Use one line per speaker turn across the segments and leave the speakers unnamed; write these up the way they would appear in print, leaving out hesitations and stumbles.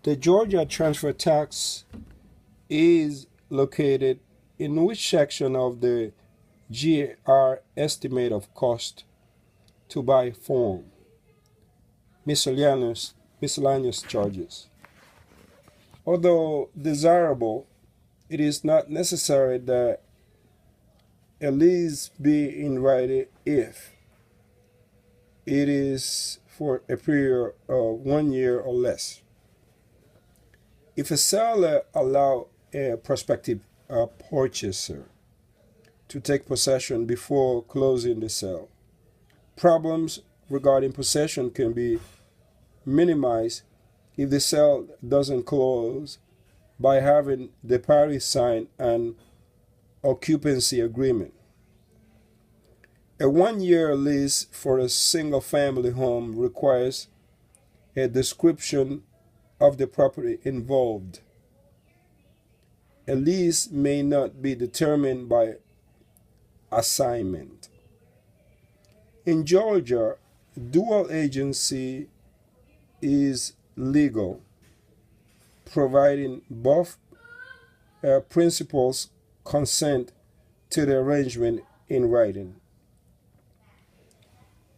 The Georgia transfer tax is located in which section of the GR estimate of cost to buy form? Miscellaneous charges. Although desirable, it is not necessary that a lease be in writing if it is for a period of 1 year or less. If a seller allows a prospective purchaser to take possession before closing the sale, problems regarding possession can be minimized if the sale doesn't close by having the parties sign an occupancy agreement. A 1-year lease for a single-family home requires a description of the property involved. A lease may not be determined by assignment. In Georgia, dual agency is legal, providing both principals consent to the arrangement in writing.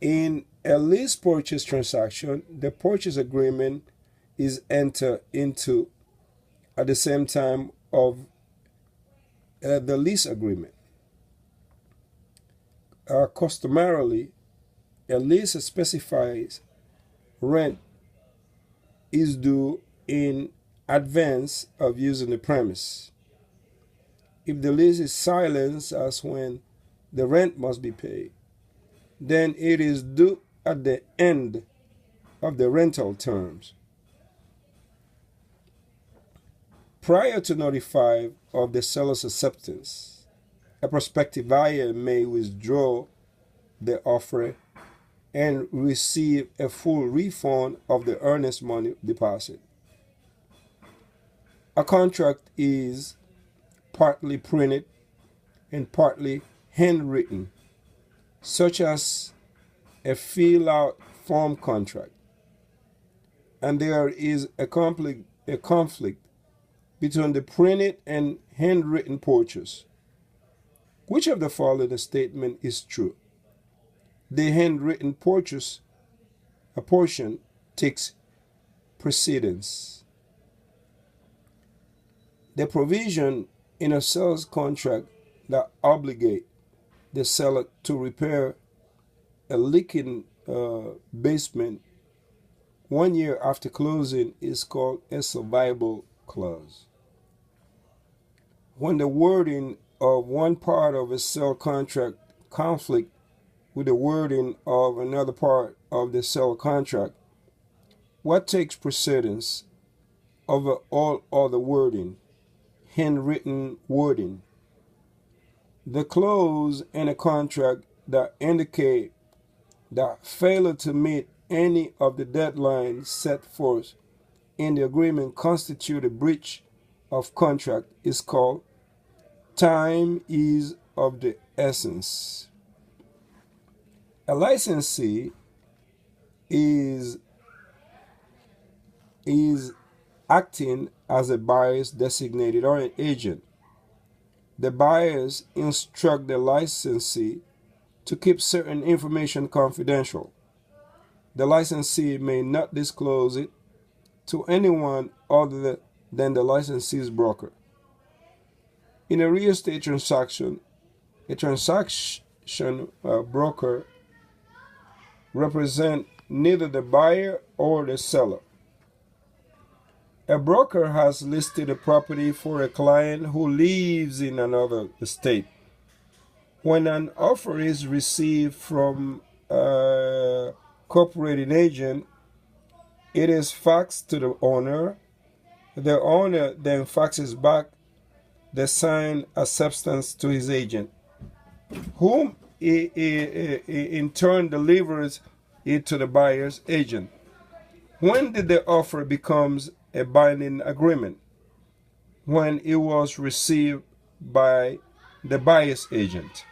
In a lease purchase transaction, the purchase agreement is entered into at the same time of the lease agreement. Customarily, a lease specifies rent is due in advance of using the premise. If the lease is silent as when the rent must be paid, then it is due at the end of the rental terms. Prior to notify of the seller's acceptance, a prospective buyer may withdraw the offer and receive a full refund of the earnest money deposit. A contract is partly printed and partly handwritten, such as a fill-out form contract, and there is a conflict between the printed and handwritten purchase. Which of the following statement is true? The handwritten purchase, a portion, takes precedence. The provision in a sales contract that obligate the seller to repair a leaking basement 1 year after closing is called a survival clause. When the wording of one part of a sale contract conflict with the wording of another part of the sale contract, what takes precedence over all other wording? Handwritten wording. The clause in a contract that indicate that failure to meet any of the deadlines set forth in the agreement constitute a breach of contract is called time is of the essence. A licensee is acting as a buyer's designated or an agent. The buyers instruct the licensee to keep certain information confidential. The licensee may not disclose it to anyone other than the licensee's broker. In a real estate transaction, a transaction broker represents neither the buyer or the seller. A broker has listed a property for a client who lives in another state. When an offer is received from a cooperating agent, it is faxed to the owner. The owner then faxes back the signed acceptance to his agent, whom he in turn delivers it to the buyer's agent. When did the offer becomes a binding agreement? When it was received by the buyer's agent.